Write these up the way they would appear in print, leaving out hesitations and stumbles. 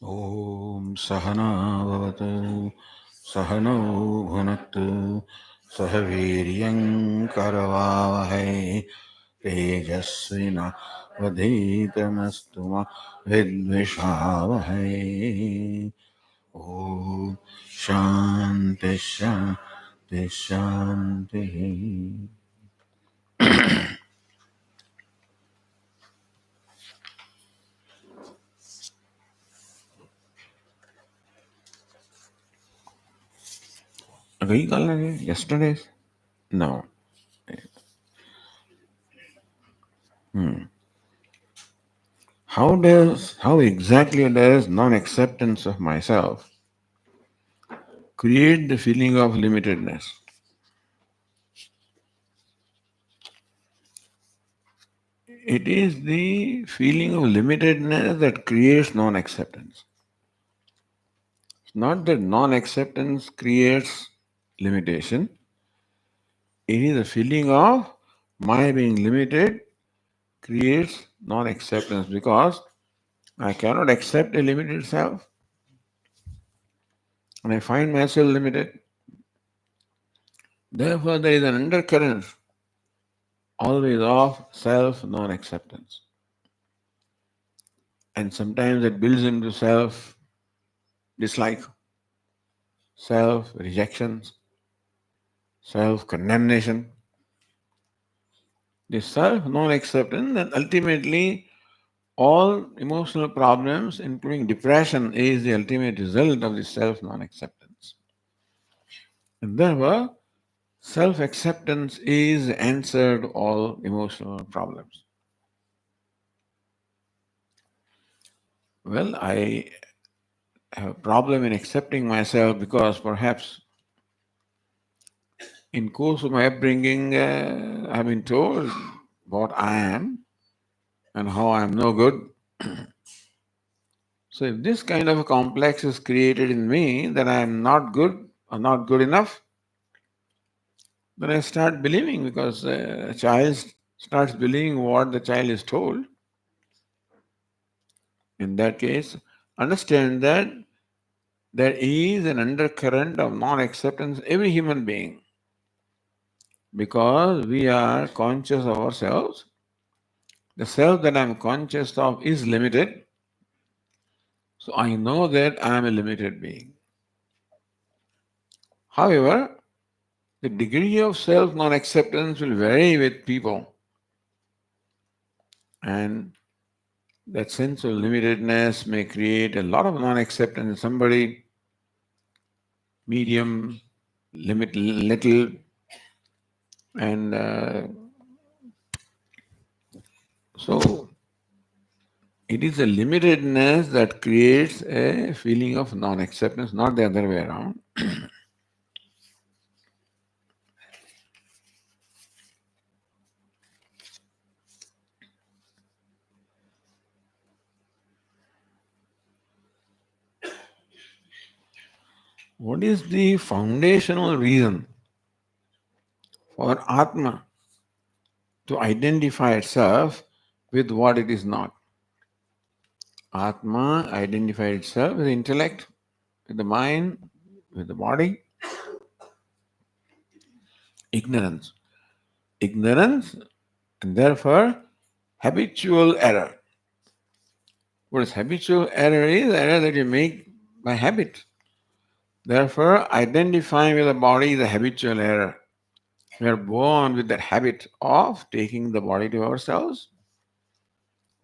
Om Sahana Bhavatu Sahano Bhunatu Sahaviryam Karavavahai Tejasvina Vadhitamastuma Vidvishavahai. Om Shanti Shanti Shanti. Yesterday's? No. How exactly does non-acceptance of myself create the feeling of limitedness? It is the feeling of limitedness that creates non-acceptance. It's not that non-acceptance creates limitation. It is a feeling of my being limited creates non-acceptance because I cannot accept a limited self and I find myself limited. Therefore, there is an undercurrent always of self non-acceptance. And sometimes it builds into self dislike, self rejections, self condemnation. This self non acceptance, and ultimately all emotional problems, including depression, is the ultimate result of the self non acceptance. And therefore, self acceptance is the answer to all emotional problems. Well, I have a problem in accepting myself because perhaps in course of my upbringing, I've been told what I am and how I am no good. So if this kind of a complex is created in me that I am not good or not good enough, then I start believing because a child starts believing what the child is told. In that case, understand that there is an undercurrent of non-acceptance in every human being because we are conscious of ourselves. The self that I am conscious of is limited. So I know that I am a limited being. However, the degree of self non acceptance will vary with people, and that sense of limitedness may create a lot of non acceptance in somebody, medium, limit, little, and so it is a limitedness that creates a feeling of non acceptance, not the other way around. What is the foundational reason for Atma to identify itself with what it is not? Atma identifies itself with the intellect, with the mind, with the body. Ignorance. Ignorance and therefore habitual error. What is habitual error is error that you make by habit. Therefore, identifying with the body is a habitual error. We are born with that habit of taking the body to ourselves.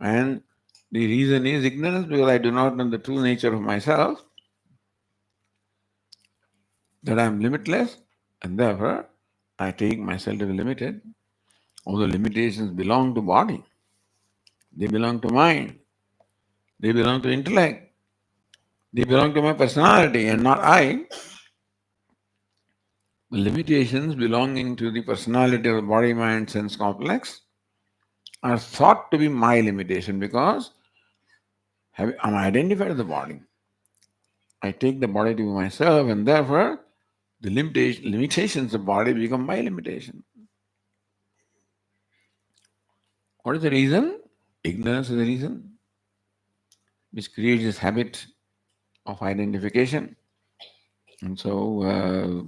And the reason is ignorance because I do not know the true nature of myself, that I am limitless, and therefore I take myself to be limited. All the limitations belong to body, they belong to mind, they belong to intellect, they belong to my personality and not I. The limitations belonging to the personality of the body, mind, sense complex are thought to be my limitation because I'm identified with the body. I take the body to be myself, and therefore the limitations of body become my limitation. What is the reason? Ignorance is the reason which creates this habit of identification. And so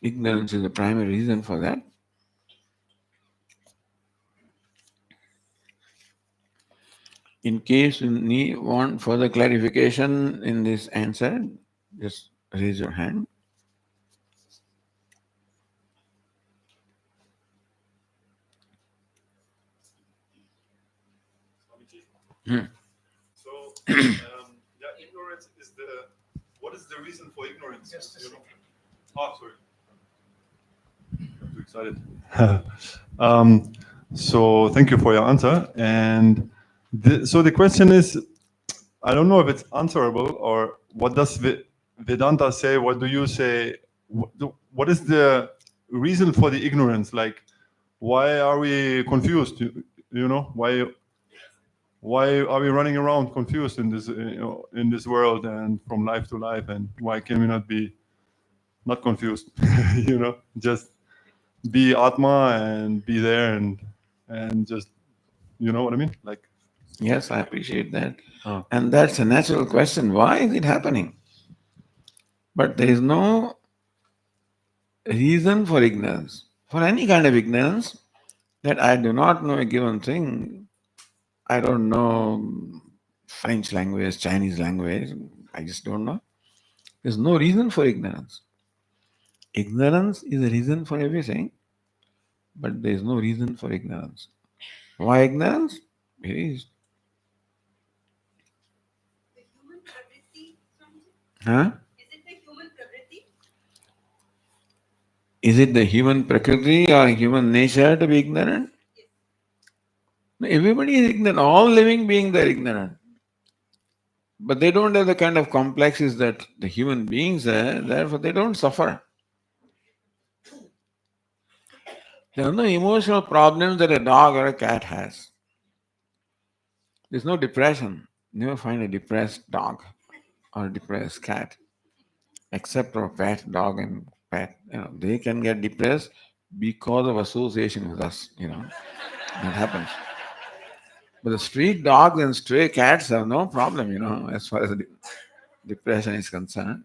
ignorance is the primary reason for that. In case you want further clarification in this answer, just raise your hand. Swamiji. Hmm. So, ignorance is what is the reason for ignorance? Just a You know? second. Oh, sorry. I'm too excited. So, thank you for your answer. And so the question is, I don't know if it's answerable or what does Vedanta say? What do you say? What is the reason for the ignorance? Like, why are we confused? You know, why are we running around confused in this in this world and from life to life? And why can we not be not confused? You know, just be Atma and be there and just you know what I mean? Like, Yes, I appreciate that. oh. And that's a natural question. Why is it happening? But there is no reason for ignorance. For any kind of ignorance, that I do not know a given thing, I don't know French language, Chinese language, I just don't know. There's no reason for ignorance. Ignorance is a reason for everything, but there is no reason for ignorance. Why ignorance? It is. The human prakriti, Swamiji? Huh? Is it the human prakriti? Is it the human prakriti or human nature to be ignorant? Yes. No, everybody is ignorant. All living beings are ignorant. But they don't have the kind of complexes that the human beings have, therefore they don't suffer. There are no emotional problems that a dog or a cat has. There's no depression. Never find a depressed dog or a depressed cat, except for a pet dog and pet. They can get depressed because of association with us. That happens. But the street dogs and stray cats have no problem. As far as depression is concerned.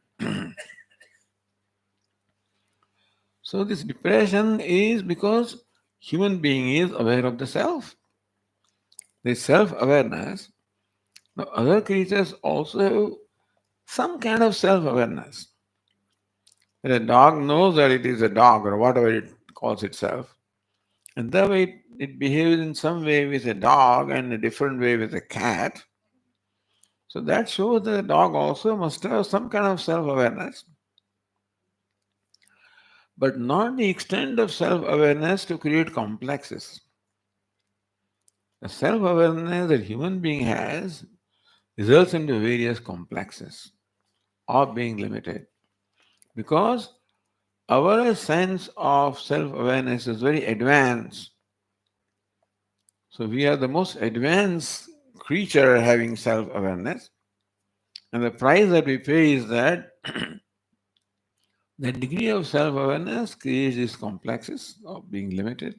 So this depression is because human being is aware of the self. This self-awareness. Now other creatures also have some kind of self-awareness. That a dog knows that it is a dog or whatever it calls itself. And that way it behaves in some way with a dog and a different way with a cat. So that shows that the dog also must have some kind of self-awareness. But not the extent of self-awareness to create complexes. The self-awareness that human being has results into various complexes of being limited. Because our sense of self-awareness is very advanced. So we are the most advanced creature having self-awareness. And the price that we pay is that the degree of self-awareness creates these complexes of being limited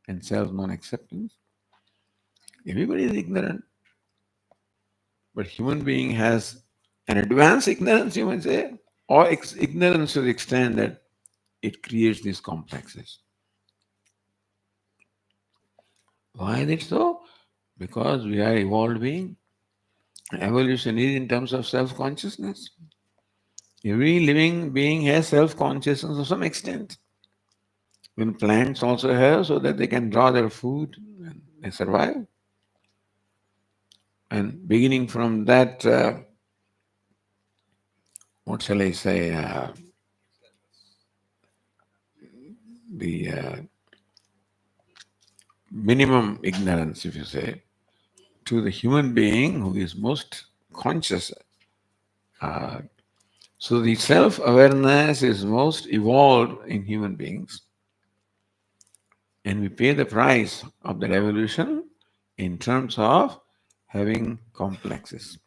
and self-non-acceptance. Everybody is ignorant, but human being has an advanced ignorance, you might say, or ignorance to the extent that it creates these complexes. Why is it so? Because we are evolved being. Evolution is in terms of self-consciousness. Every living being has self-consciousness to some extent. Even plants also have, so that they can draw their food and they survive. And beginning from that, what shall I say, the minimum ignorance, if you say, to the human being who is most conscious. Uh, so the self-awareness is most evolved in human beings. And we pay the price of that evolution in terms of having complexes.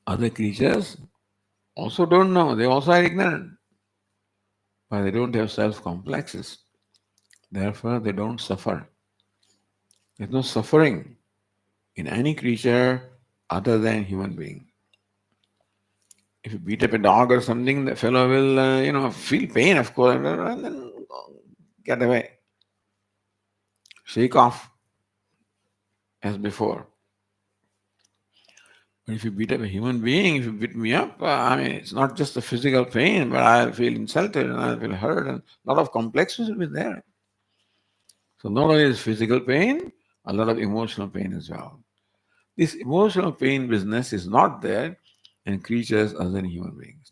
Other creatures also don't know, they also are ignorant, but they don't have self-complexes. Therefore, they don't suffer. There's no suffering in any creature other than human being. If you beat up a dog or something, the fellow will, feel pain, of course, and then get away, shake off as before. But if you beat up a human being, if you beat me up, it's not just the physical pain, but I'll feel insulted and I'll feel hurt, and a lot of complexes will be there. So not only is physical pain, a lot of emotional pain as well. This emotional pain business is not there in creatures other than human beings.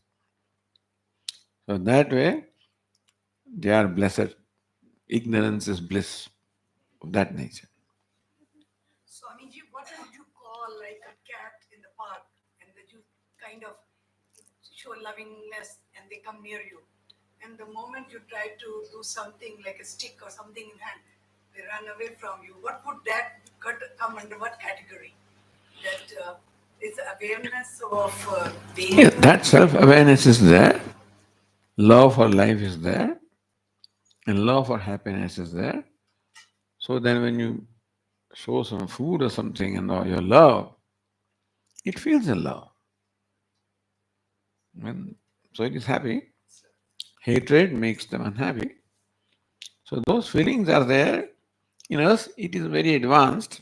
So that way, they are blessed. Ignorance is bliss of that nature. Swamiji, what would you call like a cat in the park and that you kind of show lovingness and they come near you? And the moment you try to do something like a stick or something in hand, they run away from you. What would that come under what category? That is awareness of being. Yeah, that self-awareness is there. Love for life is there. And love for happiness is there. So then when you show some food or something and your love, it feels a love. And so it is happy. Hatred makes them unhappy. So those feelings are there. In us, it is very advanced.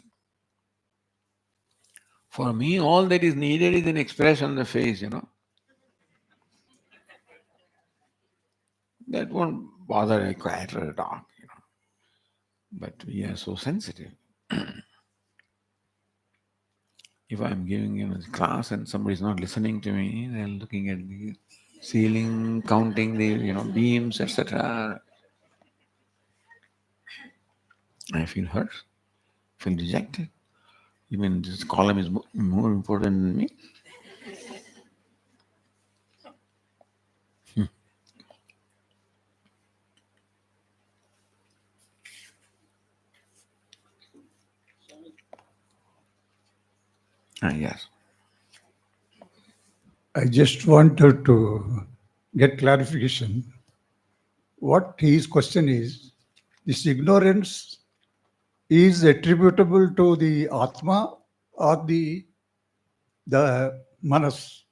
For me, all that is needed is an expression on the face, That won't bother a quiet or a dog, But we are so sensitive. If I'm giving a class and somebody's not listening to me, they're looking at the ceiling, counting the beams, etc. I feel hurt, feel rejected. You mean this column is more important than me? Yes. I just wanted to get clarification. What his question is, this ignorance is attributable to the Atma or the Manas.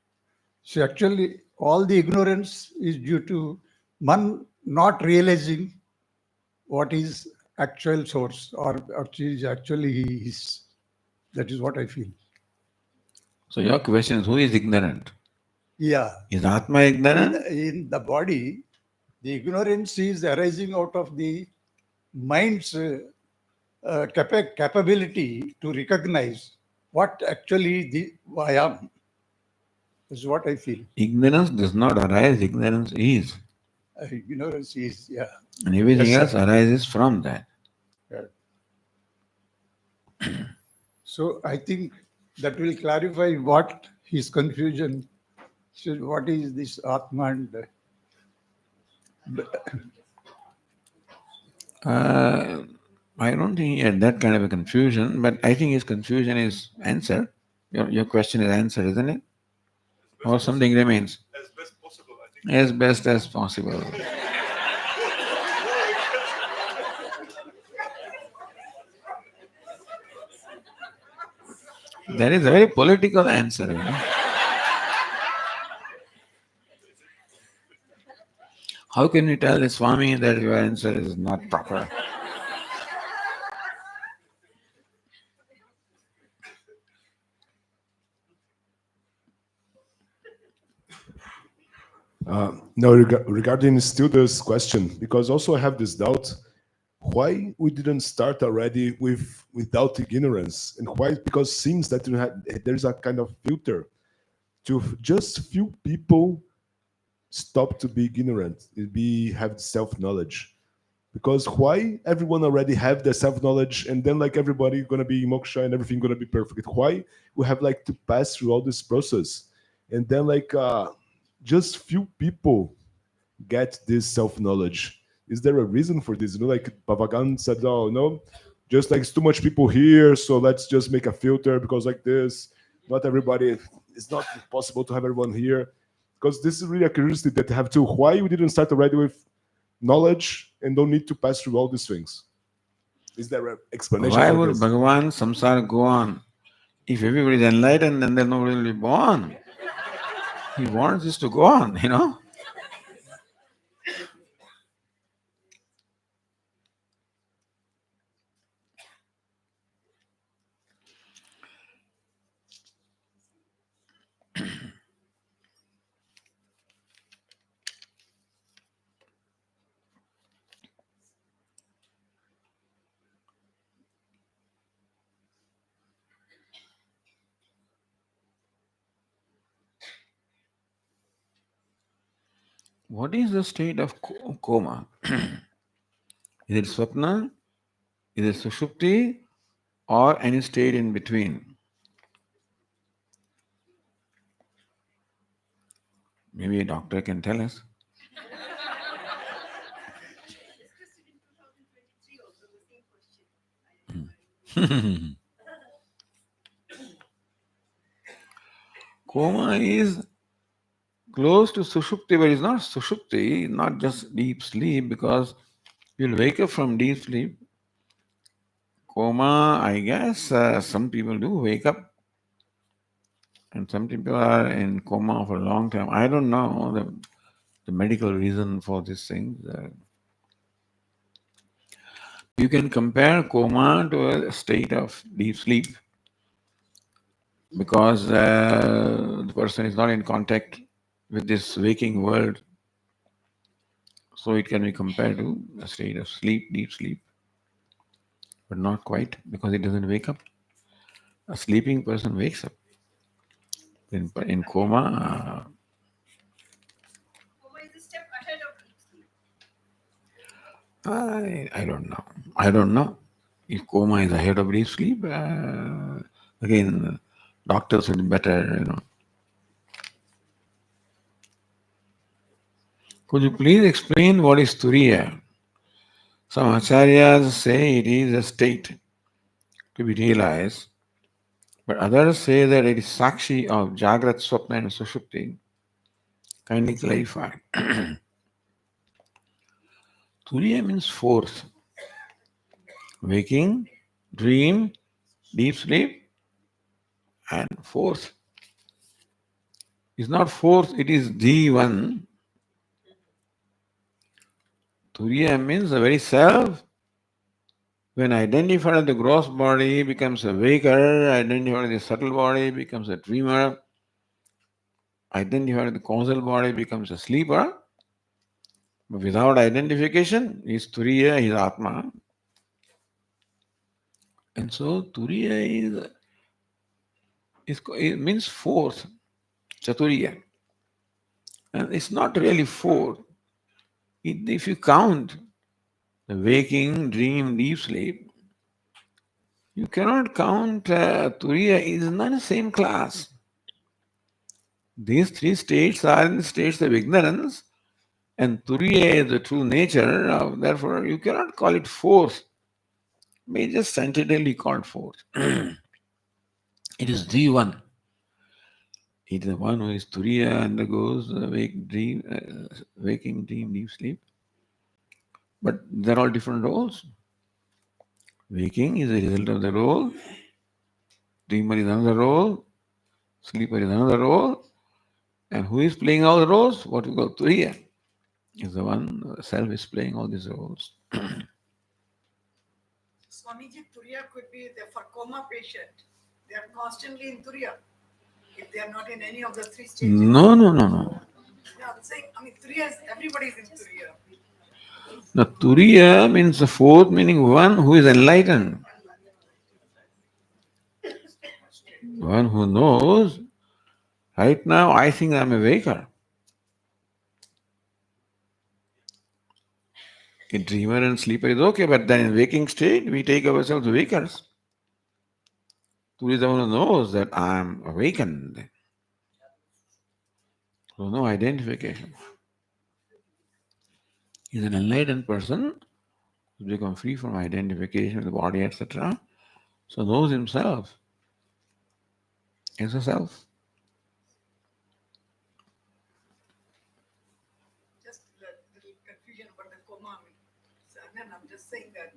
So actually, all the ignorance is due to man not realizing what is actual source or is actually he is. That is what I feel. So your question is, who is ignorant? Yeah. Is Atma ignorant? In the body, the ignorance is arising out of the mind's capability to recognize what actually I am. Is what I feel. Ignorance does not arise, ignorance is. Ignorance is, yeah. And everything Yes, else sir. arises from that. So I think that will clarify what his confusion. So what is this Atma and I don't think he had that kind of a confusion, but I think his confusion is answered. Your question is answered, isn't it? Or something remains? As best possible, I think. As best as possible. That is a very political answer. How can you tell the Swami that your answer is not proper? No, regarding still this question, because also I have this doubt, why we didn't start already without ignorance, and why? Because seems that there's a kind of filter to just few people stop to be ignorant, have self-knowledge. Because why everyone already have the self-knowledge, and then like everybody gonna be moksha and everything gonna be perfect? Why we have like to pass through all this process, and then like just few people get this self-knowledge? Is there a reason for this? Like Bhagavan said, oh no, just like it's too much people here, so let's just make a filter, because like this, not everybody, it's not possible to have everyone here. Because this is really a curiosity that I have too. Why we didn't start already with knowledge and don't need to pass through all these things? Is there an explanation Why for would this? Bhagavan samsara go on? If everybody is enlightened, then nobody will be born. He wants this to go on, What is the state of coma? Is it swapna? Is it sushupti? Or any state in between? Maybe a doctor can tell us. Coma is close to sushupti, but it's not sushupti, not just deep sleep, because you'll wake up from deep sleep. Coma, I guess, some people do wake up, and some people are in coma for a long time. I don't know the medical reason for this thing. You can compare coma to a state of deep sleep because the person is not in contact with this waking world. So it can be compared to a state of sleep, deep sleep, but not quite because it doesn't wake up. A sleeping person wakes up. In coma, Coma is a step ahead of deep sleep. I don't know. I don't know. If coma is ahead of deep sleep, again, doctors will be better. Could you please explain what is turiya? Some acharyas say it is a state to be realized, but others say that it is sakshi of Jagrat, Swapna and Sushupti. Kindly clarify. Turiya means fourth. Waking, dream, deep sleep, and fourth. It's not fourth, it is the one. Turiya means the very self. When identified as the gross body becomes a waker, identified as the subtle body becomes a dreamer, identified as the causal body becomes a sleeper. But without identification, is Turiya, is Atma. And so Turiya it means fourth, Chaturiya. And it's not really four. If you count the waking, dream, deep sleep, you cannot count Turiya is not the same class. These three states are in the states of ignorance, and Turiya is the true nature. Therefore, you cannot call it force. It may just tentatively called force. It is the one. It is the one who is Turiya, undergoes waking, dream, deep sleep. But they're all different roles. Waking is a result of the role. Dreamer is another role. Sleeper is another role. And who is playing all the roles? What we call Turiya is the one, self is playing all these roles. Swamiji, Turiya could be there for coma patient. They are constantly in Turiya. If they are not in any of the three stages. No. Yeah, I'm saying, Turiya is, everybody is in Turiya. The Turiya means the fourth, meaning one who is enlightened. One who knows, right now I think I'm a waker. A dreamer and sleeper is okay, but then in waking state, we take ourselves wakers. Turiya is the one who knows that I'm awakened. So no identification. He's an enlightened person who's become free from identification with the body, etc. So knows himself as a self. Just a little confusion about the coma. So, then I'm just saying that.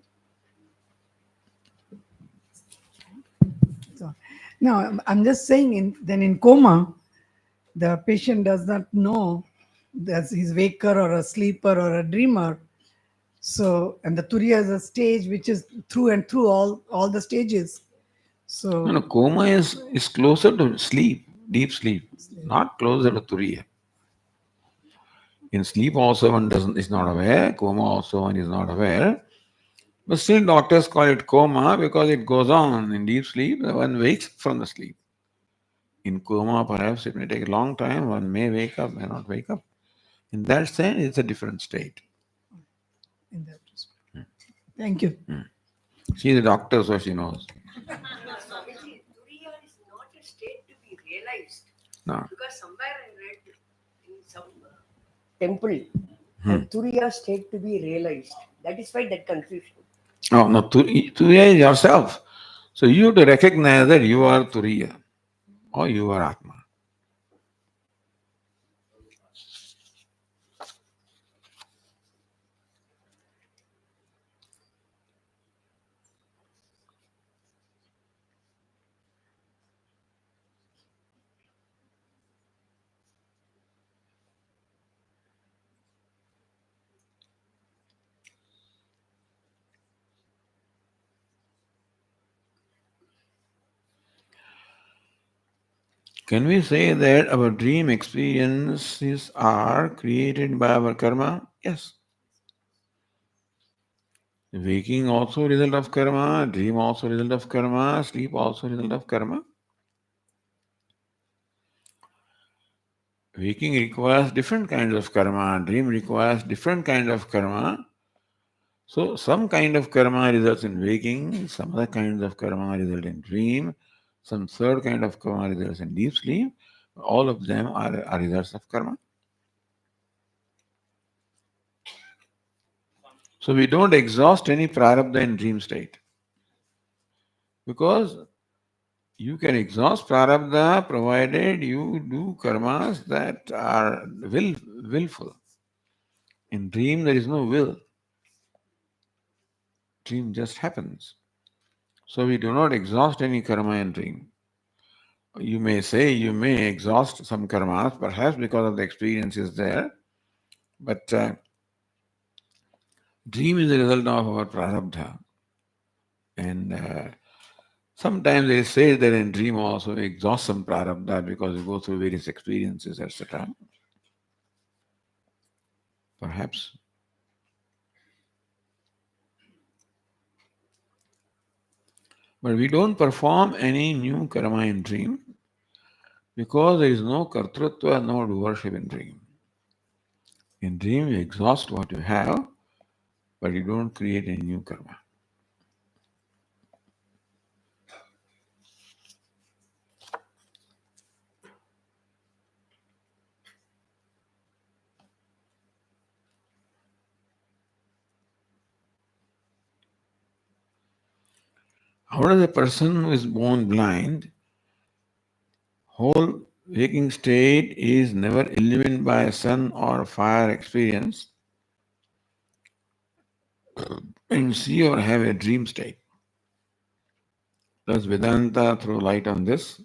So, No, I'm just saying, then in coma, the patient does not know that he's waker or a sleeper or a dreamer. So, and the Turiya is a stage which is through and through all the stages. No, no, So, coma is closer to sleep, deep sleep, not closer to turiya. In sleep also one is not aware, coma also one is not aware. But still doctors call it coma because it goes on. In deep sleep, one wakes from the sleep. In coma, perhaps it may take a long time, one may wake up, may not wake up. In that sense, it's a different state. in that respect. Thank you. She's a doctor, so she knows. Swamiji, Turiya is not a state to be realized. No. Because somewhere I read in some temple, a Turiya state to be realized. That is why that confusion. Oh, no, Turiya is yourself. So you have to recognize that you are Turiya or you are Atma. Can we say that our dream experiences are created by our karma? Yes. Waking also result of karma, dream also result of karma, sleep also result of karma. Waking requires different kinds of karma, dream requires different kind of karma. So some kind of karma results in waking, some other kinds of karma result in dream, some third kind of karma results in deep sleep. All of them are results of karma. So we don't exhaust any prarabdha in dream state. Because you can exhaust prarabdha provided you do karmas that are willful. In dream there is no will. Dream just happens. So we do not exhaust any karma in dream. You may say you may exhaust some karmas, perhaps because of the experiences there, but dream is a result of our prarabdha. And sometimes they say that in dream also we exhaust some prarabdha because we go through various experiences, etc. Perhaps. But we don't perform any new karma in dream because there is no kartrutva, no doership in dream. In dream you exhaust what you have, but you don't create any new karma. How does a person who is born blind, whole waking state is never illumined by sun or fire experience, and see or have a dream state? Does Vedanta throw light on this?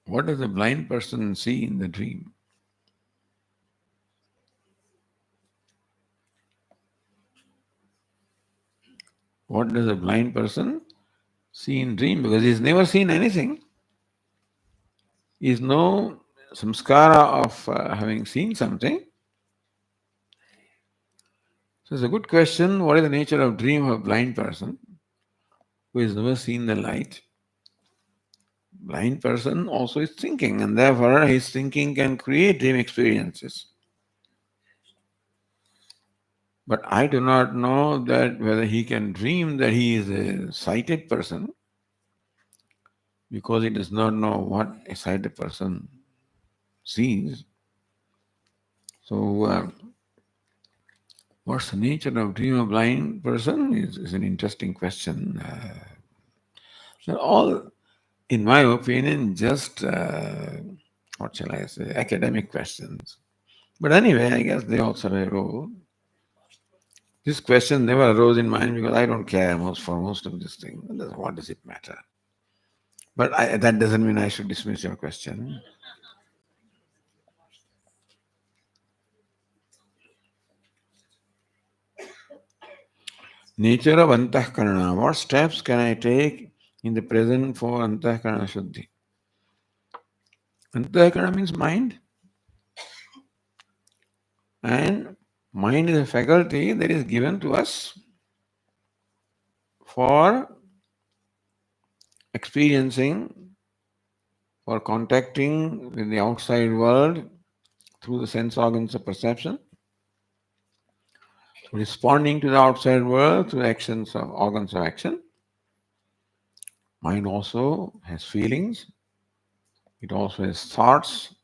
What does a blind person see in the dream? What does a blind person see in dream? Because he's never seen anything. He's no samskara of having seen something. So it's a good question. What is the nature of dream of a blind person who has never seen the light? Blind person also is thinking, and therefore his thinking can create dream experiences. But I do not know that whether he can dream that he is a sighted person, because he does not know what a sighted person sees. So, what's the nature of dream of blind person is an interesting question. They're all, in my opinion, just what shall I say, academic questions. But anyway, I guess they also arose. This question never arose in mind because I don't care for most of this thing. What does it matter? But that doesn't mean I should dismiss your question. Nature of antahkarana. What steps can I take in the present for antahkarana shuddhi? Antahkarana means mind. And mind is a faculty that is given to us for experiencing, for contacting with the outside world through the sense organs of perception, responding to the outside world through actions of organs of action. Mind also has feelings, it also has thoughts,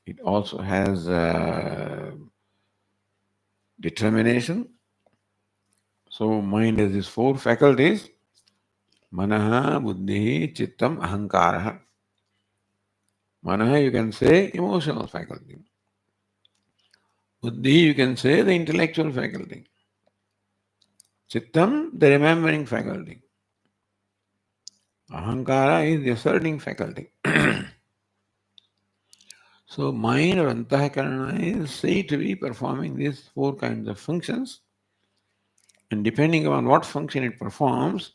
it also has determination. So mind has these four faculties: manaha, buddhi, chittam, ahankara. Manaha, you can say emotional faculty. Buddhi, you can say the intellectual faculty. Chittam, the remembering faculty. Ahankara is the asserting faculty. So mind or antahakarana is said to be performing these four kinds of functions, and depending on what function it performs,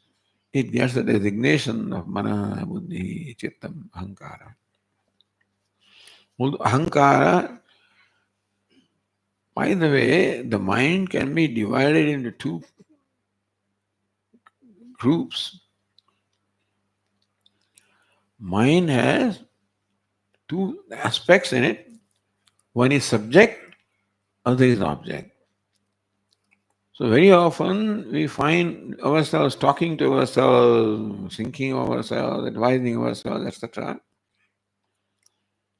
it gets the designation of mana, buddhi, chittam, ahankara. Ahankara, by the way, the mind can be divided into two groups. Mind has two aspects in it. One is subject, other is object. So very often we find ourselves talking to ourselves, thinking of ourselves, advising ourselves, etc.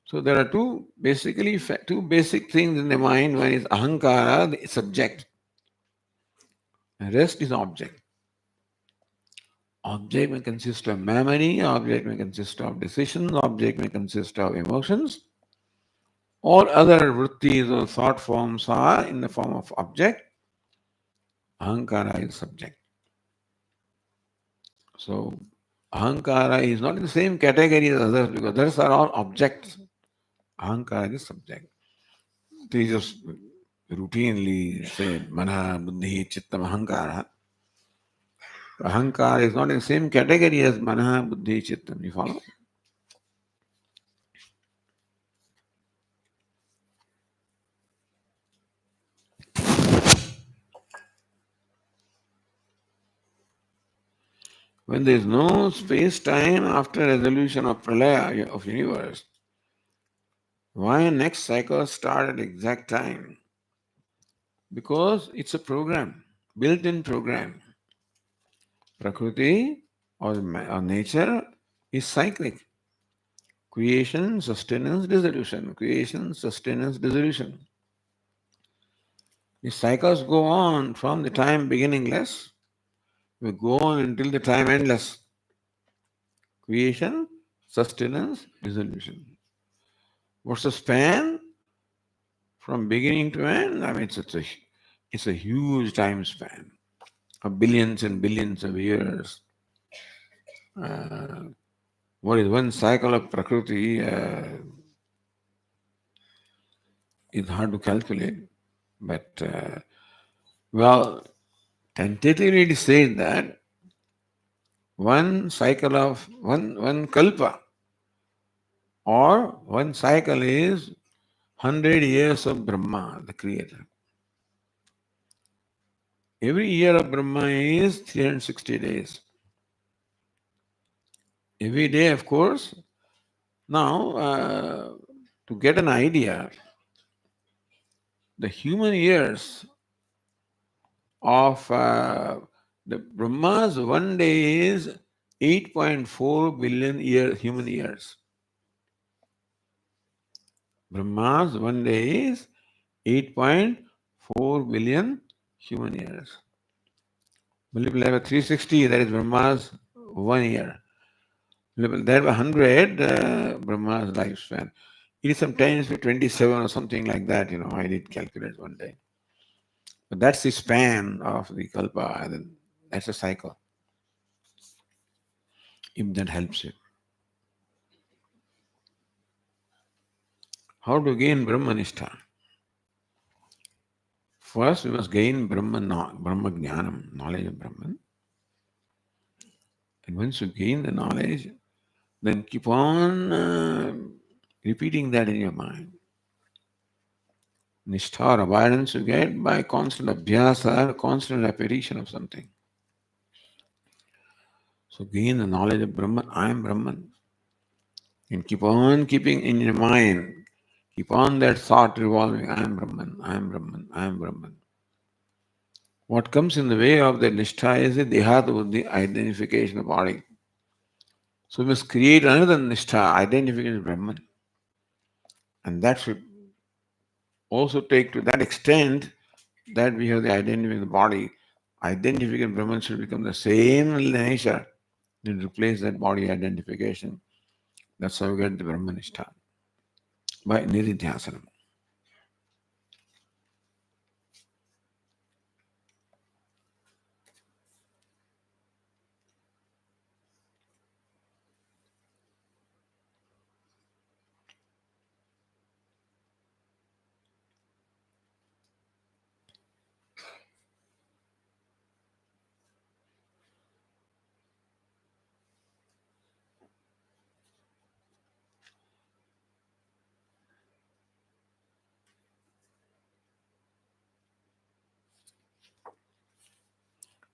So there are two basic things in the mind. One is ahankara, the subject, and rest is object. Object may consist of memory, object may consist of decisions, object may consist of emotions. All other vrittis or thought forms are in the form of object. Ahankara is subject. So ahankara is not in the same category as others because others are all objects. Ahankara is subject. They just routinely say mana, buddhi, chittam, ahankara. Ahankara is not in the same category as mana, buddhi, chittam. You follow? When there is no space-time after resolution of pralaya of universe, why next cycle start at exact time? Because it's a program, built-in program. Prakriti or nature is cyclic. Creation, sustenance, dissolution. Creation, sustenance, dissolution. The cycles go on from the time beginningless, will go on until the time endless. Creation, sustenance, dissolution. What's the span? From beginning to end? I mean, it's a huge time span of billions and billions of years. What is one cycle of Prakriti is hard to calculate. But, well, tentatively it is said that one cycle of one kalpa or one cycle is 100 years of Brahma, the creator. Every year of Brahma is 360 days. Every day, of course. Now, to get an idea, the human years of the Brahma's one day is 8.4 billion human years. Brahma's one day is 8.4 billion human years. Multiply by 360, that is Brahma's 1 year. Multiply that by 100, Brahma's lifespan. It is sometimes 27 or something like that, I did calculate one day. But that's the span of the kalpa, and then that's a cycle. If that helps you. How to gain Brahmanistha? First, we must gain Brahma Jnanam, knowledge of Brahman. And once you gain the knowledge, then keep on repeating that in your mind. Nishtha or abidance you get by constant abhyasa, constant repetition of something. So gain the knowledge of Brahman, I am Brahman. And keep on keeping in your mind, keep on that thought revolving, I am Brahman, I am Brahman, I am Brahman. What comes in the way of the nishtha is the dehata buddhi, identification of body. So we must create another nishtha, identification of Brahman. And that should also take to that extent that we have the identity of the body. Identification of Brahman should become the same nature to replace that body identification. That's how we get the Brahmanistha. By Nididhyasanam.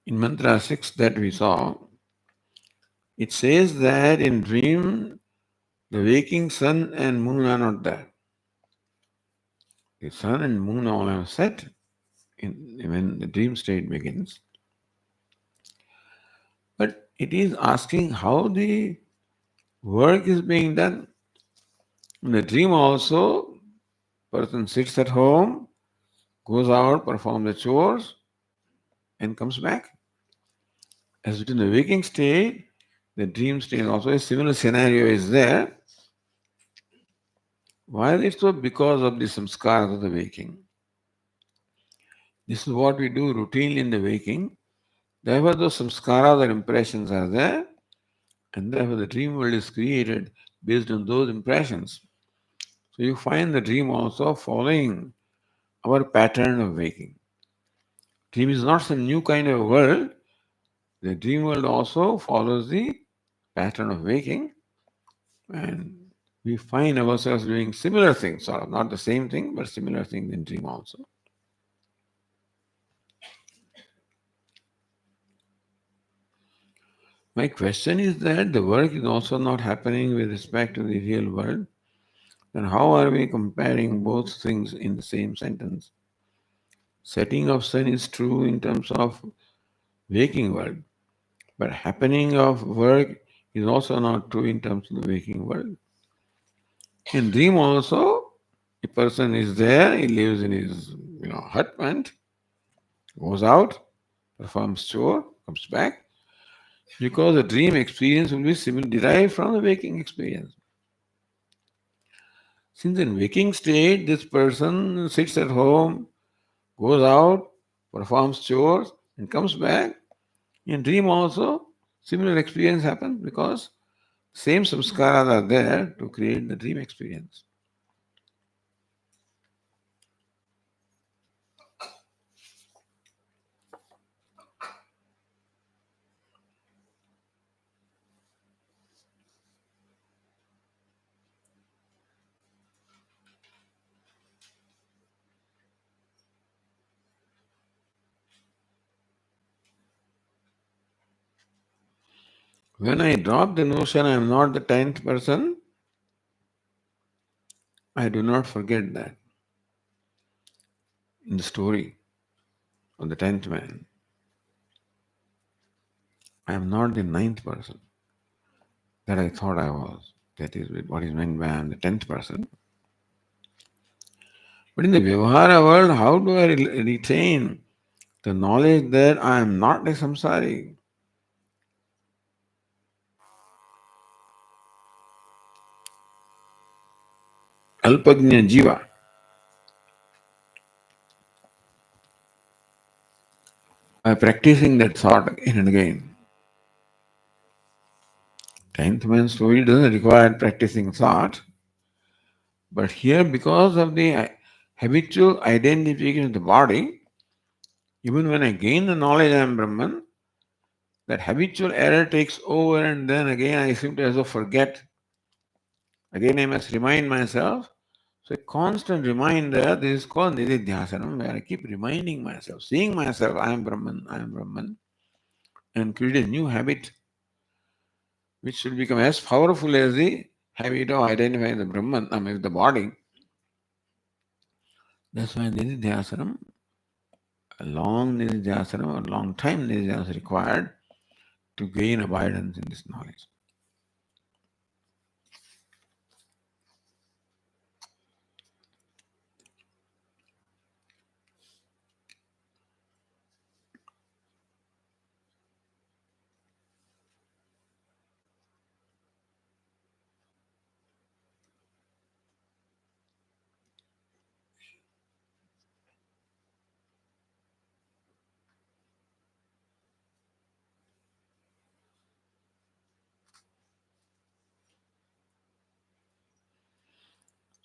In mantra 6 that we saw, it says that in dream, the waking sun and moon are not there. The sun and moon all have set when the dream state begins. But it is asking how the work is being done. In the dream also, person sits at home, goes out, performs the chores, and comes back. As it in the waking state, the dream state also a similar scenario is there. Why is it so? Because of the samskaras of the waking. This is what we do routinely in the waking. Therefore, those samskaras or impressions are there, and therefore the dream world is created based on those impressions. So you find the dream also following our pattern of waking. Dream is not some new kind of world. The dream world also follows the pattern of waking, and we find ourselves doing similar things, sort of not the same thing, but similar things in dream also. My question is that the work is also not happening with respect to the real world. Then how are we comparing both things in the same sentence? Setting of sun is true in terms of waking world, but happening of work is also not true in terms of the waking world. In dream also, a person is there, he lives in his hut, goes out, performs chore, comes back, because the dream experience will be derived from the waking experience. Since in waking state, this person sits at home, goes out, performs chores, and comes back, in dream also, similar experience happens because same samskaras are there to create the dream experience. When I drop the notion I am not the 10th person, I do not forget that. In the story of the 10th man, I am not the 9th person that I thought I was. That is what is meant by I am the 10th person. But in the Vyavahara world, how do I retain the knowledge that I am not a samsari? Alpagnya jiva. By practicing that thought again and again. 10th man story doesn't require practicing thought, But here, because of the habitual identification of the body, even when I gain the knowledge I am Brahman, that habitual error takes over, and then again I seem to as though forget. Again, I must remind myself. So, a constant reminder, this is called Nididhyasanam, where I keep reminding myself, seeing myself, I am Brahman, and create a new habit which should become as powerful as the habit of identifying the Brahman, the body. That's why Nididhyasanam, a long Nididhyasanam or long time Nididhyasanam is required to gain abidance in this knowledge.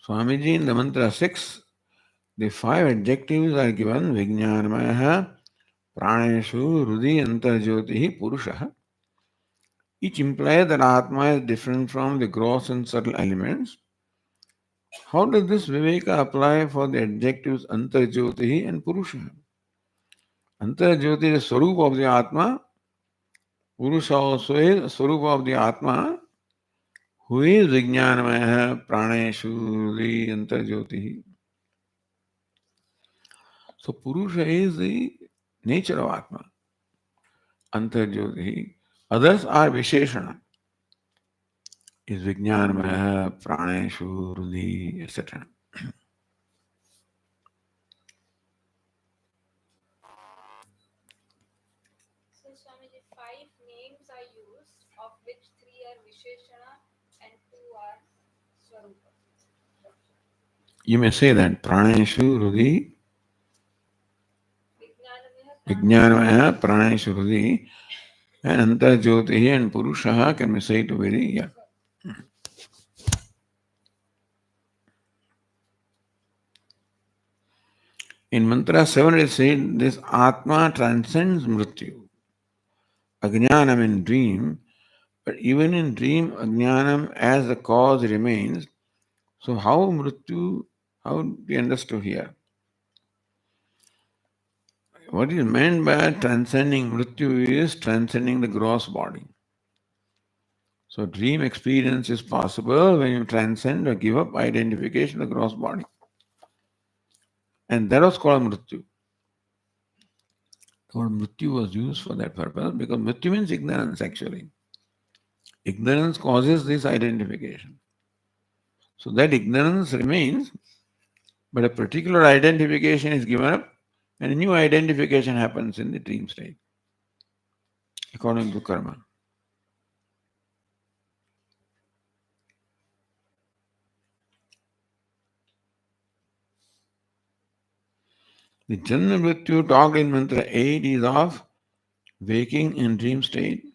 Swamiji in the mantra 6, the 5 adjectives are given: Vijnanamaya, Praneshu, Rudi, Antarjyotihi, Purusha. Each implies that Atma is different from the gross and subtle elements. How does this Viveka apply for the adjectives Antarjyotihi and Purusha? Antarjyoti is the Swarupa of the Atma. Purusha also is Swarupa of the Atma, who is Vijnanamaya, Praneshu, Rudi, Antarjyotihi. So Purusha is the nature of Atma. Antarjyoti. Others are Visheshana. Is Vijnanamaya, Praneshu, Rudi, etc. So, Swamiji, 5 names are used, of which 3 are Visheshana and 2 are Swarupa. You may say that Praneshu, Rudi, Vijnanamaya, Praneshu, Rudi, and Antarjyoti and Purusha can be said to be the, yeah. In mantra 7 it is said this Atma transcends Mrityu. Ajnanam in dream, but even in dream, Ajnanam as the cause remains. So how Mrityu, how do you understand here? What is meant by transcending Mrityu is transcending the gross body. So dream experience is possible when you transcend or give up identification of the gross body. And that was called Mrityu. The word Mrityu was used for that purpose because Mrityu means ignorance actually. Ignorance causes this identification. So that ignorance remains, but a particular identification is given up and a new identification happens in the dream state according to karma. The Janma Mrityu talked in mantra 8 is of waking and dream state.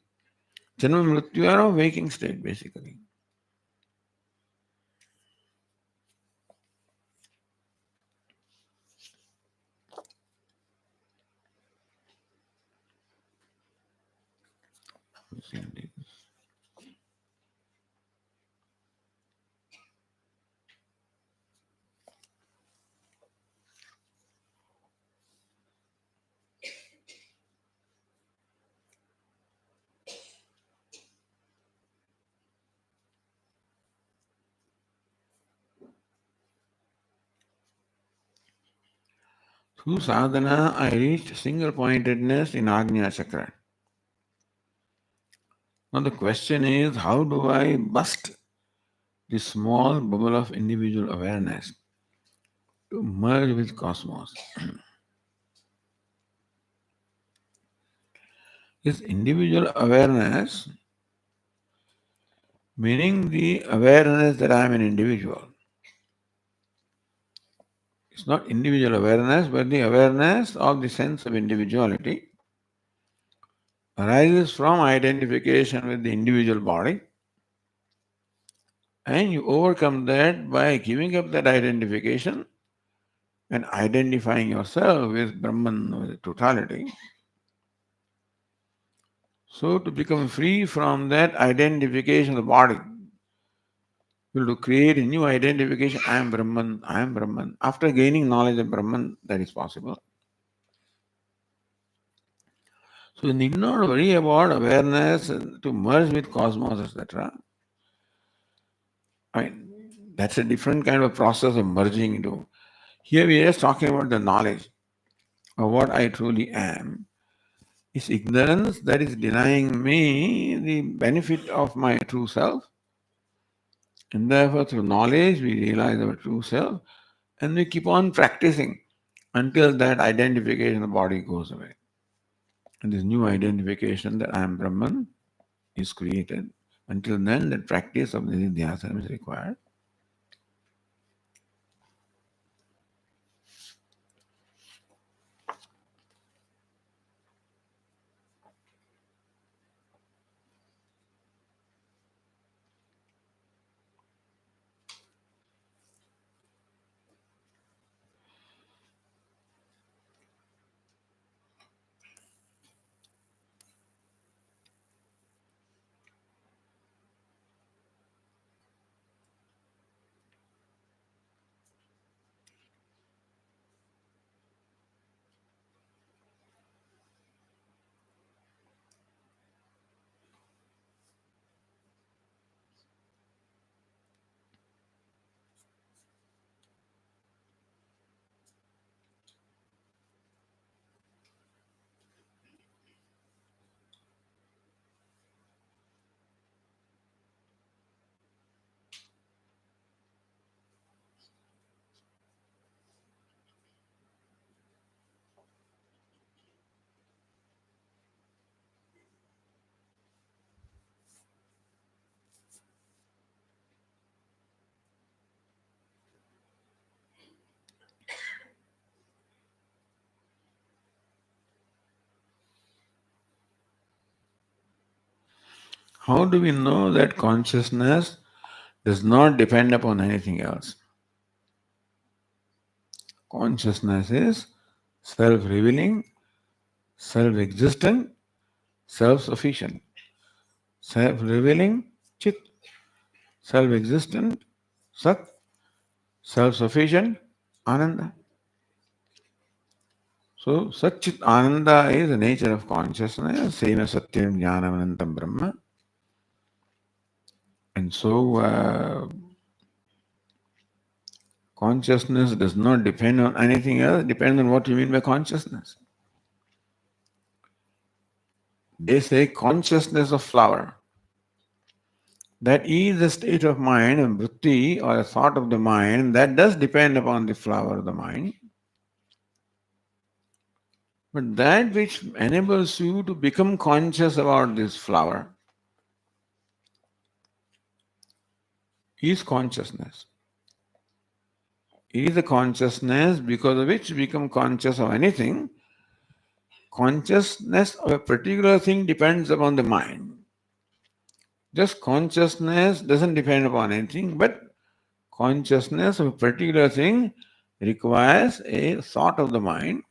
Janma Mrityu are of waking state basically. Through sadhana, I reached single pointedness in Agnya Chakra. Now the question is, how do I bust this small bubble of individual awareness to merge with cosmos? This individual awareness, meaning the awareness that I am an individual. It's not individual awareness, but the awareness of the sense of individuality arises from identification with the individual body And you overcome that by giving up that identification and identifying yourself with Brahman, with totality. So to become free from that identification of the body, you have to create a new identification. I am Brahman, I am Brahman. After gaining knowledge of Brahman, that is possible. So you need not worry about awareness to merge with cosmos, etc. I mean, that's a different kind of process of merging into. Here we are just talking about the knowledge of what I truly am. It's ignorance that is denying me the benefit of my true self. And therefore, through knowledge, we realize our true self and we keep on practicing until that identification of the body goes away. And this new identification that I am Brahman is created. Until then, the practice of the Nidhyasana is required. How do we know that consciousness does not depend upon anything else? Consciousness is self-revealing, self-existent, self-sufficient. Self-revealing, Chit. Self-existent, Sat. Self-sufficient, Ananda. So, Satchit Ananda is the nature of consciousness, same as Satyam Jnanam Anantam Brahma. And so, consciousness does not depend on anything else, it depends on what you mean by consciousness. They say consciousness of flower. That is the state of mind, and vritti or a thought of the mind, that does depend upon the flower of the mind. But that which enables you to become conscious about this flower is consciousness. It is a consciousness because of which you become conscious of anything. Consciousness of a particular thing depends upon the mind. Just consciousness doesn't depend upon anything, but consciousness of a particular thing requires a thought of the mind.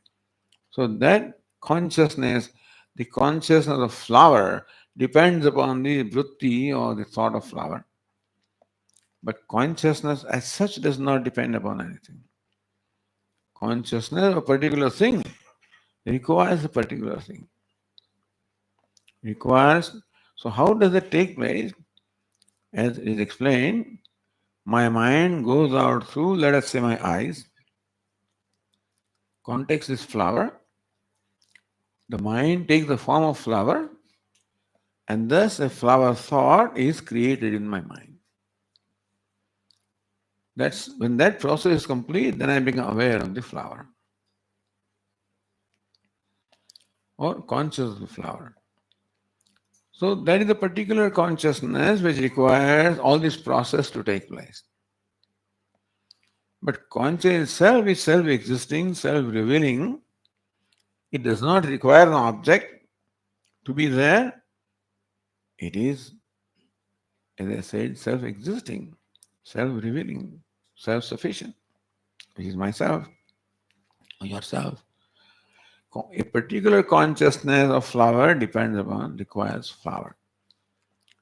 So that consciousness, the consciousness of flower, depends upon the vritti or the thought of flower. But consciousness as such does not depend upon anything. Consciousness of a particular thing requires a particular thing. So how does it take place? As is explained, my mind goes out through, let us say, my eyes. Context is flower. The mind takes the form of flower, and thus a flower thought is created in my mind. That's when that process is complete, then I become aware of the flower or conscious of the flower. So that is a particular consciousness which requires all this process to take place. But conscious itself is self-existing, self-revealing. It does not require an object to be there. It is, as I said, self-existing. self-revealing, self-sufficient, which is myself or yourself. A particular consciousness of flower requires flower,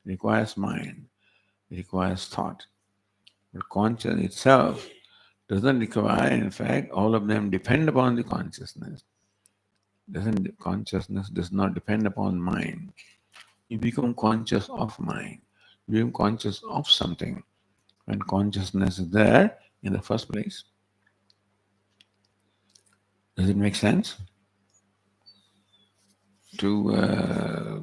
requires mind, requires thought. But consciousness itself doesn't require, in fact, all of them depend upon the consciousness. Consciousness does not depend upon mind. You become conscious of mind. You become conscious of something when consciousness is there in the first place. Does it make sense? It's a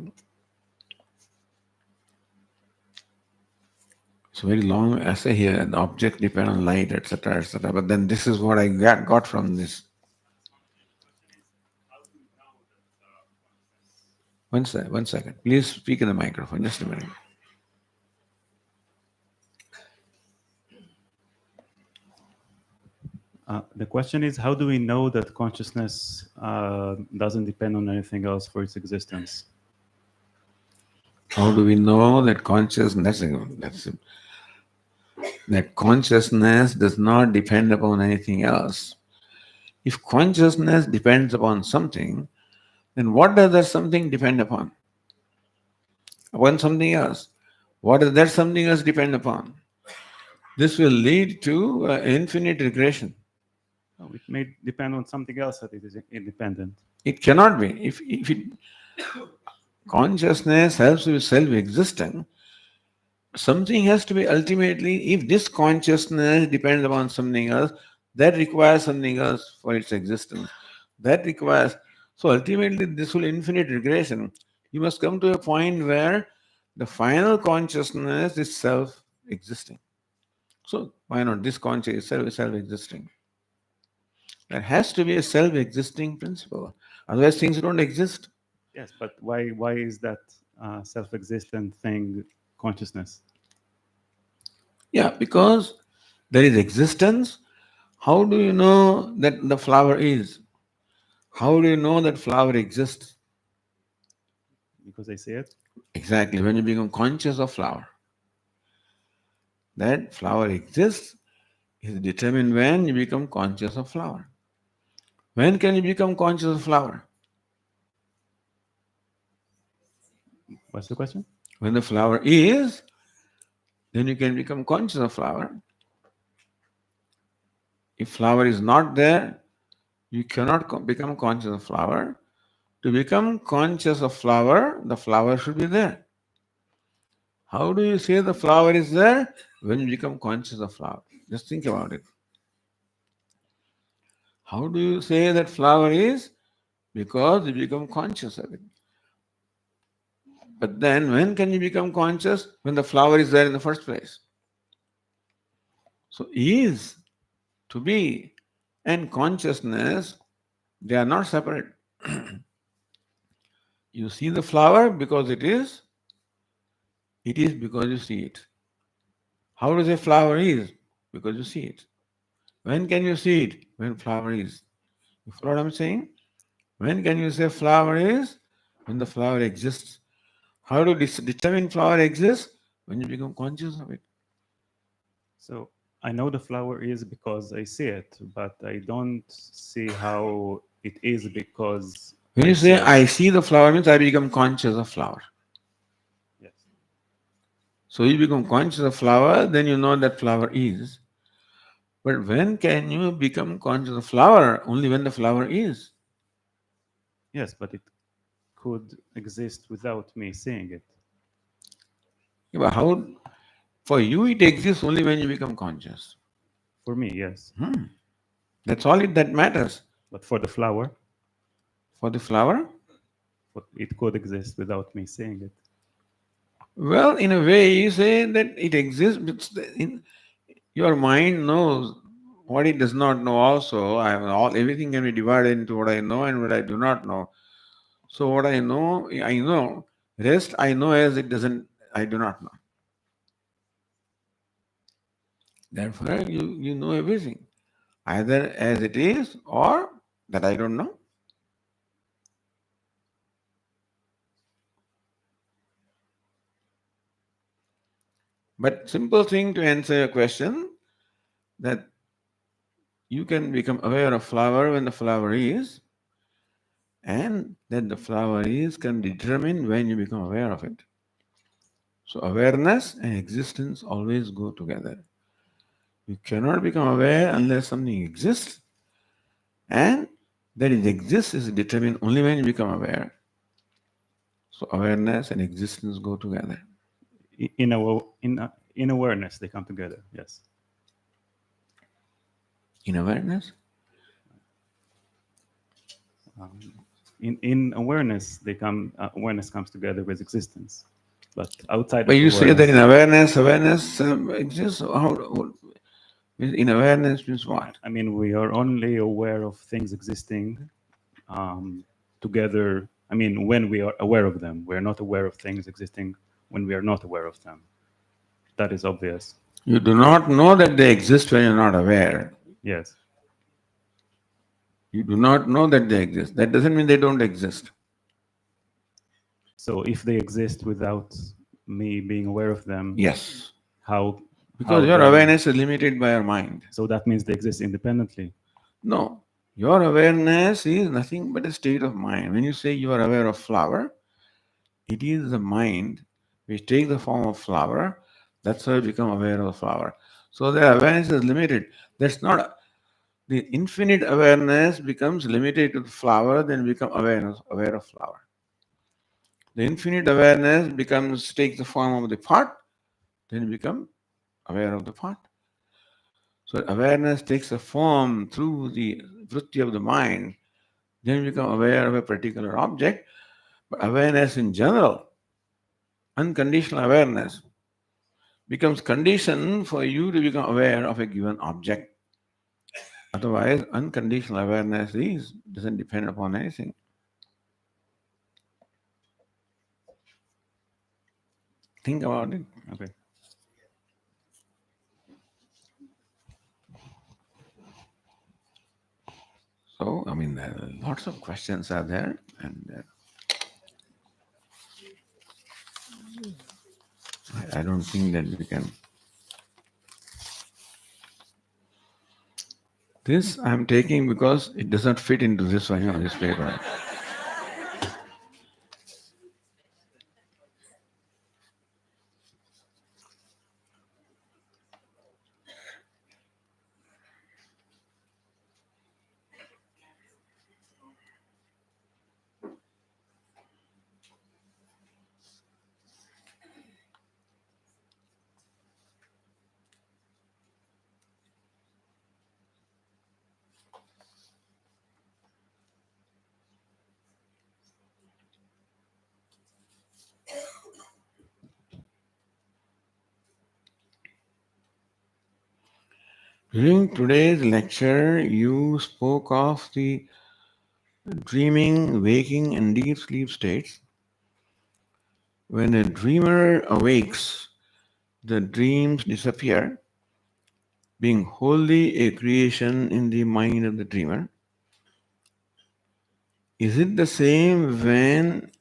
very long essay here. The object depend on light, etc., etc. But then this is what I got from this. One second. Please speak in the microphone. Just a minute. The question is, how do we know that consciousness doesn't depend on anything else for its existence? How do we know that that consciousness does not depend upon anything else? If consciousness depends upon something, then what does that something depend upon? Upon something else. What does that something else depend upon? This will lead to infinite regression. No, it may depend on something else that it is independent. It cannot be. If consciousness helps with self-existence, something has to be ultimately, if this consciousness depends upon something else, that requires something else for its existence. That requires, so ultimately this will infinite regression. You must come to a point where the final consciousness is self-existing. So why not this conscious is self-existing? There has to be a self-existing principle. Otherwise things don't exist. Yes, but why is that self-existent thing consciousness? Yeah, because there is existence. How do you know that the flower is? How do you know that flower exists? Because I see it. Exactly, when you become conscious of flower. That flower exists is determined when you become conscious of flower. When can you become conscious of flower? What's the question? When the flower is, then you can become conscious of flower. If flower is not there, you cannot become conscious of flower. To become conscious of flower, the flower should be there. How do you say the flower is there? When you become conscious of flower. Just think about it. How do you say that flower is? Because you become conscious of it. But then when can you become conscious? When the flower is there in the first place. So is, to be, and consciousness, they are not separate. You see the flower because it is because you see it. How does a flower is? Because you see it. When can you see it? When flower is. You follow what I'm saying? When can you say flower is? When the flower exists. How do you determine flower exists? When you become conscious of it. So I know the flower is because I see it, but I don't see how it is because When you see say it. I see the flower means I become conscious of flower. Yes. So you become conscious of flower, then you know that flower is. But when can you become conscious of flower? Only when the flower is. Yes, but it could exist without me seeing it. Yeah, but how? For you, it exists only when you become conscious. For me, yes. That's all that matters. But for the flower, For the flower, it could exist without me seeing it. well, in a way, you say that it exists, but your mind knows what it does not know. Also, everything can be divided into what I know and what I do not know. So what I know, I know. Rest, I know as it doesn't. I do not know. Therefore, you know everything, either as it is or that I don't know. But simple thing to answer your question, that you can become aware of flower when the flower is, and that the flower is can determine when you become aware of it. So awareness and existence always go together. You cannot become aware unless something exists, and that it exists is determined only when you become aware. So awareness and existence go together. In awareness, they come together. Yes. In awareness? In awareness, they come. Awareness comes together with existence, but outside But of you say that in awareness, awareness exists. In awareness means what? I mean, we are only aware of things existing together. I mean, when we are aware of them, we are not aware of things existing when we are not aware of them. That is obvious. You do not know that they exist when you're not aware. Yes. You do not know that they exist. That doesn't mean they don't exist. So if they exist without me being aware of them, Yes. how? Because your awareness is limited by your mind. So that means they exist independently. No. Your awareness is nothing but a state of mind. When you say you are aware of flower, it is the mind which takes the form of flower. That's how you become aware of the flower. So the awareness is limited. That's not the infinite awareness becomes limited to the flower, then become aware of flower. The infinite awareness takes the form of the pot, then you become aware of the pot. So awareness takes a form through the vritti of the mind, then you become aware of a particular object. But awareness in general, unconditional awareness, becomes condition for you to become aware of a given object. Otherwise, unconditional awareness doesn't depend upon anything. Think about it. Okay. So, I mean, lots of questions are there, and I don't think that we can. This I'm taking because it does not fit into this one, this paper. During today's lecture, you spoke of the dreaming, waking, and deep sleep states. When a dreamer awakes, the dreams disappear, being wholly a creation in the mind of the dreamer. Is it the same when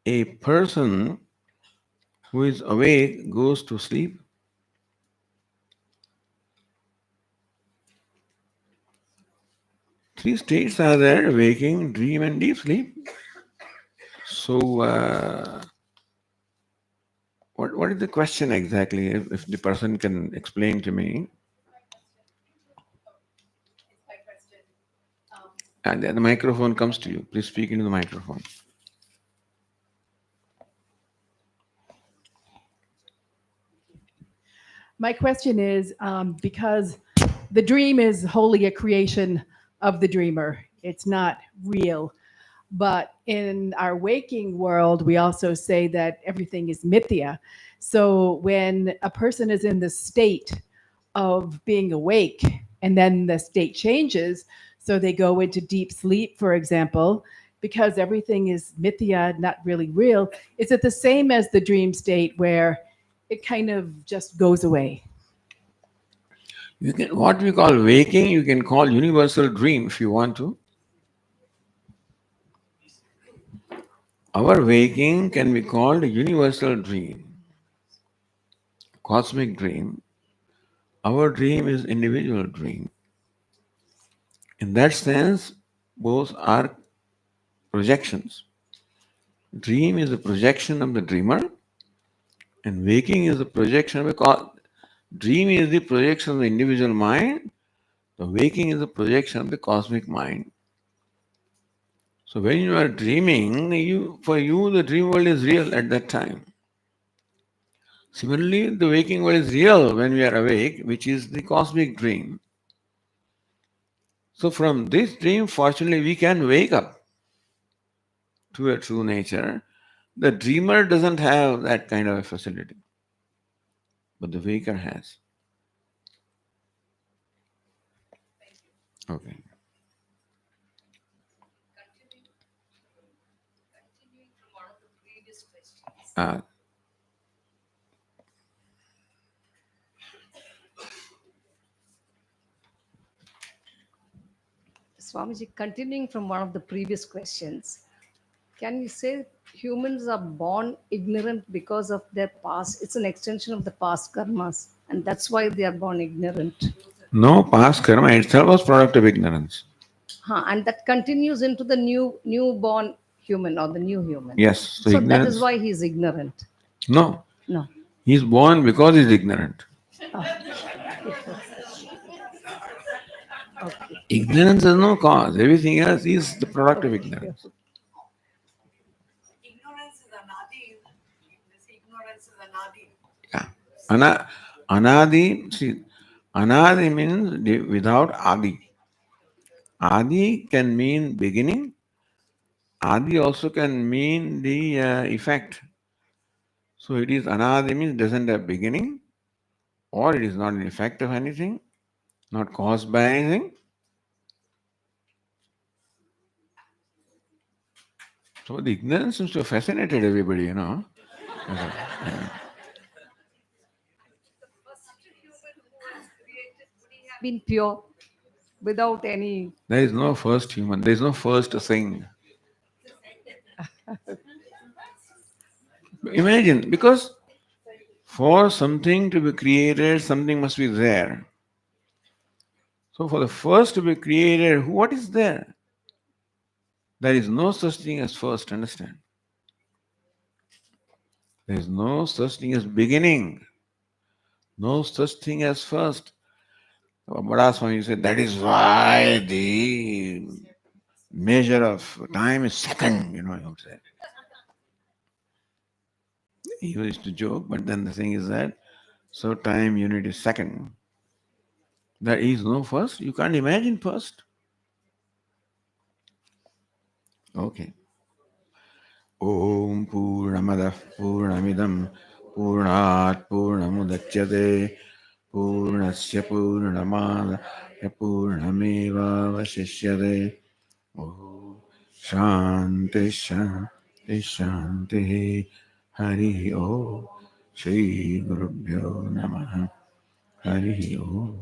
a person who is awake goes to sleep? Three states are there: waking, dream, and deep sleep. So, what is the question exactly? If the person can explain to me. And then the microphone comes to you. Please speak into the microphone. My question is because the dream is wholly a creation of the dreamer, it's not real. But in our waking world, we also say that everything is mithya. So when a person is in the state of being awake and then the state changes, so they go into deep sleep, for example, because everything is mithya, not really real, is it the same as the dream state where it kind of just goes away? You can, what we call waking, you can call universal dream if you want to. Our waking can be called a universal dream. cosmic dream, our dream is individual dream. In that sense, both are projections. Dream is a projection of the dreamer, and waking is a projection of dream is the projection of the individual mind, the waking is the projection of the cosmic mind. So when you are dreaming, for you the dream world is real at that time. Similarly, the waking world is real when we are awake, which is the cosmic dream. So from this dream, fortunately, we can wake up to a true nature. The dreamer doesn't have that kind of a facility, but the waker has. Okay. Continuing from one of the previous questions. Swamiji, continuing from one of the previous questions, can you say humans are born ignorant because of their past? It's an extension of the past karmas, and that's why they are born ignorant. No, past karma itself was product of ignorance. And that continues into the newborn human or the new human. Yes. So that ignorance. is why he is ignorant. No. No. He's born because he's ignorant. Okay. Ignorance has no cause. Everything else is the product of ignorance. Ignorance is anadi. This ignorance is anadi. Yeah. Anadi, see, anadi means without adi. Adi can mean beginning. Adi also can mean the effect. So it is anadi means doesn't have beginning, or it is not an effect of anything, not caused by anything. So the ignorance seems to have fascinated everybody, you know. Been pure without any. There is no first human, there is no first thing. Imagine, because for something to be created, something must be there. So for the first to be created, what is there? There is no such thing as first, understand? There is no such thing as beginning. No such thing as first. Bada Swami said that is why the measure of time is second, you know, I would say. He used to joke, but then the thing is that, so time unit is second. There is no first. You can't imagine first. Okay. Om Purnamada Purnamidam Purnat Purnamudachyate Purnasya Purnamada Purnameva Vashishyate. Om Shanti Shanti Shanti Hari Om Shri Gurubhyo Namaha Hari Om.